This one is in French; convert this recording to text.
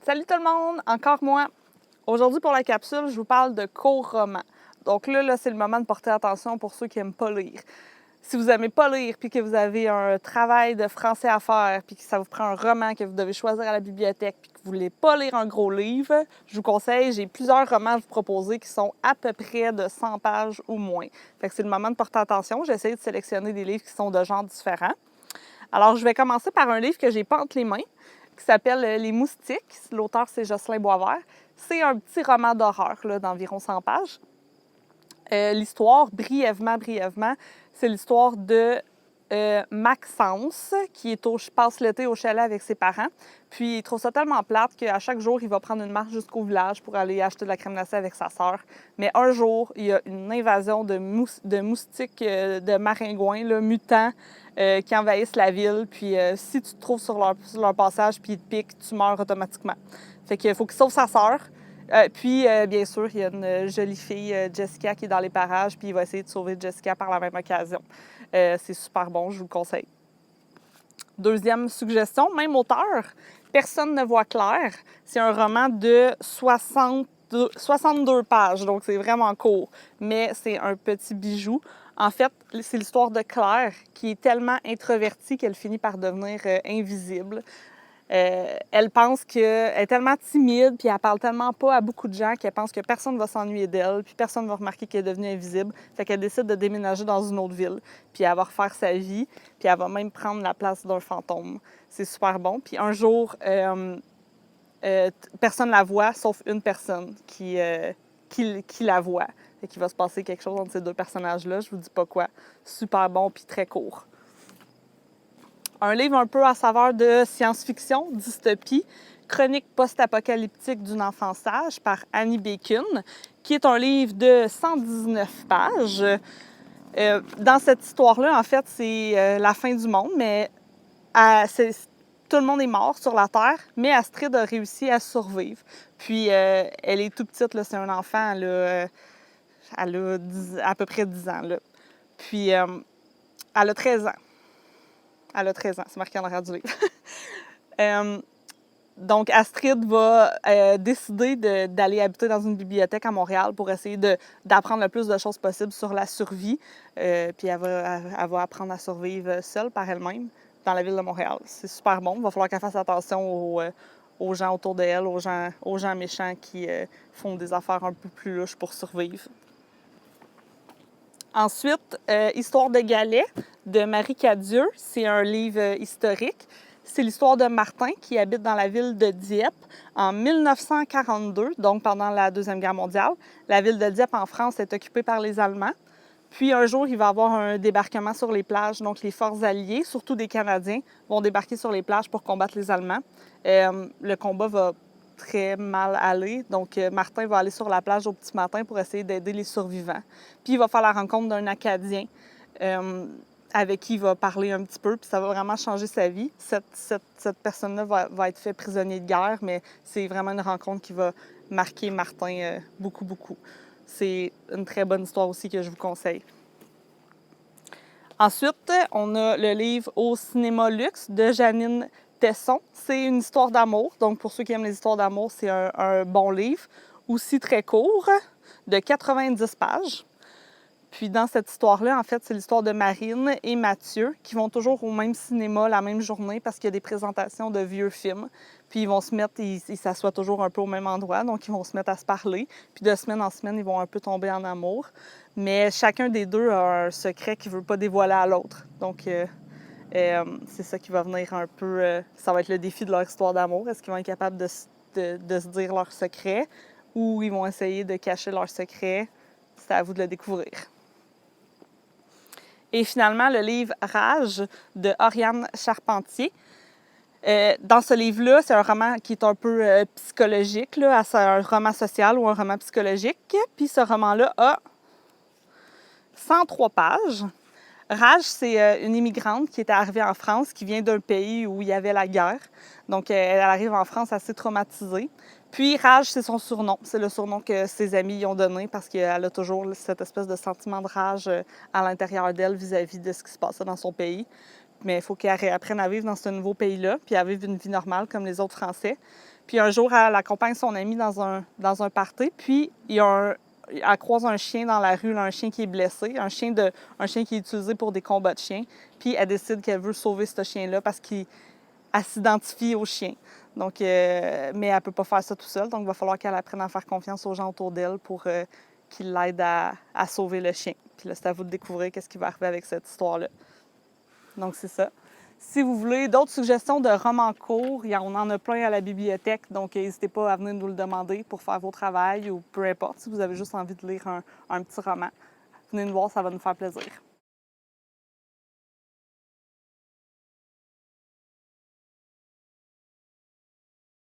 Salut tout le monde, encore moi. Aujourd'hui pour la capsule, je vous parle de courts romans. Donc là c'est le moment de porter attention pour ceux qui n'aiment pas lire. Si vous n'aimez pas lire, puis que vous avez un travail de français à faire, puis que ça vous prend un roman que vous devez choisir à la bibliothèque, puis que vous ne voulez pas lire un gros livre, je vous conseille, j'ai plusieurs romans à vous proposer qui sont à peu près de 100 pages ou moins. Fait que c'est le moment de porter attention. J'essaie de sélectionner des livres qui sont de genres différents. Alors je vais commencer par un livre que j'ai pas entre les mains, qui s'appelle Les Moustiques. L'auteur, c'est Jocelyn Boisvert. C'est un petit roman d'horreur d'environ 100 pages. L'histoire, brièvement, c'est l'histoire de Maxence, qui passe l'été au chalet avec ses parents. Puis il trouve ça tellement plate qu'à chaque jour, il va prendre une marche jusqu'au village pour aller acheter de la crème glacée avec sa sœur. Mais un jour, il y a une invasion de moustiques, de maringouins, mutants, qui envahissent la ville. Puis si tu te trouves sur leur passage puis ils te piquent, tu meurs automatiquement. Fait qu'il faut qu'il sauve sa sœur. Bien sûr, il y a une jolie fille, Jessica, qui est dans les parages, puis il va essayer de sauver Jessica par la même occasion. C'est super bon, je vous le conseille. Deuxième suggestion, même auteur, Personne ne voit clair. C'est un roman de 62 pages, donc c'est vraiment court, mais c'est un petit bijou. En fait, c'est l'histoire de Claire qui est tellement introvertie qu'elle finit par devenir invisible. Elle pense qu'elle est tellement timide, puis elle parle tellement pas à beaucoup de gens qu'elle pense que personne ne va s'ennuyer d'elle, puis personne ne va remarquer qu'elle est devenue invisible. Fait qu'elle décide de déménager dans une autre ville, puis elle va refaire sa vie, puis elle va même prendre la place d'un fantôme. C'est super bon. Puis un jour, personne la voit, sauf une personne qui la voit. Fait qu'il va se passer quelque chose entre ces deux personnages-là, je vous dis pas quoi. Super bon, puis très court. Un livre un peu à saveur de science-fiction, dystopie, Chronique post-apocalyptique d'une enfant sage par Annie Bacon, qui est un livre de 119 pages. Dans cette histoire-là, en fait, c'est la fin du monde, mais tout le monde est mort sur la Terre, mais Astrid a réussi à survivre. Puis, elle est toute petite, là, c'est un enfant, elle a à peu près 10 ans. Là. Puis, elle a 13 ans. Elle a 13 ans, c'est marqué en arrière du livre. Donc, Astrid va décider d'aller habiter dans une bibliothèque à Montréal pour essayer d'apprendre le plus de choses possibles sur la survie. Puis elle va apprendre à survivre seule par elle-même dans la ville de Montréal. C'est super bon. Il va falloir qu'elle fasse attention aux gens autour d'elle, aux gens méchants qui font des affaires un peu plus louches pour survivre. Ensuite, Histoire de Galets de Marie Cadieux. C'est un livre historique. C'est l'histoire de Martin qui habite dans la ville de Dieppe en 1942, donc pendant la Deuxième Guerre mondiale. La ville de Dieppe en France est occupée par les Allemands. Puis un jour, il va y avoir un débarquement sur les plages. Donc les forces alliées, surtout des Canadiens, vont débarquer sur les plages pour combattre les Allemands. Le combat va très mal aller. Donc, Martin va aller sur la plage au petit matin pour essayer d'aider les survivants. Puis, il va faire la rencontre d'un Acadien avec qui il va parler un petit peu, puis ça va vraiment changer sa vie. Cette personne-là va être fait prisonnier de guerre, mais c'est vraiment une rencontre qui va marquer Martin beaucoup, beaucoup. C'est une très bonne histoire aussi que je vous conseille. Ensuite, on a le livre Au cinéma luxe de Janine Tesson. C'est une histoire d'amour. Donc, pour ceux qui aiment les histoires d'amour, c'est un bon livre. Aussi très court, de 90 pages. Puis, dans cette histoire-là, en fait, c'est l'histoire de Marine et Mathieu qui vont toujours au même cinéma la même journée parce qu'il y a des présentations de vieux films. Puis, ils vont se mettre, ils s'assoient toujours un peu au même endroit. Donc, ils vont se mettre à se parler. Puis, de semaine en semaine, ils vont un peu tomber en amour. Mais chacun des deux a un secret qu'il ne veut pas dévoiler à l'autre. Donc, c'est ça qui va venir un peu... ça va être le défi de leur histoire d'amour. Est-ce qu'ils vont être capables de se dire leur secret ou ils vont essayer de cacher leur secret? C'est à vous de le découvrir. Et finalement, le livre Rage de Oriane Charpentier. Dans ce livre-là, c'est un roman qui est un peu psychologique. Là. C'est un roman social ou un roman psychologique. Puis ce roman-là a 103 pages. Rage, c'est une immigrante qui est arrivée en France, qui vient d'un pays où il y avait la guerre. Donc, elle arrive en France assez traumatisée. Puis, Rage, c'est son surnom. C'est le surnom que ses amis y ont donné parce qu'elle a toujours cette espèce de sentiment de rage à l'intérieur d'elle vis-à-vis de ce qui se passait dans son pays. Mais il faut qu'elle apprenne à vivre dans ce nouveau pays-là, puis à vivre une vie normale comme les autres Français. Puis un jour, elle accompagne son ami dans un party, puis elle croise un chien dans la rue, là, un chien qui est blessé, un chien qui est utilisé pour des combats de chiens. Puis elle décide qu'elle veut sauver ce chien-là parce qu'elle s'identifie au chien. Donc, mais elle ne peut pas faire ça tout seule, donc il va falloir qu'elle apprenne à faire confiance aux gens autour d'elle pour qu'ils l'aident à sauver le chien. Puis là, c'est à vous de découvrir qu'est-ce qui va arriver avec cette histoire-là. Donc, c'est ça. Si vous voulez d'autres suggestions de romans courts, on en a plein à la bibliothèque, donc n'hésitez pas à venir nous le demander pour faire vos travaux ou peu importe, si vous avez juste envie de lire un petit roman. Venez nous voir, ça va nous faire plaisir.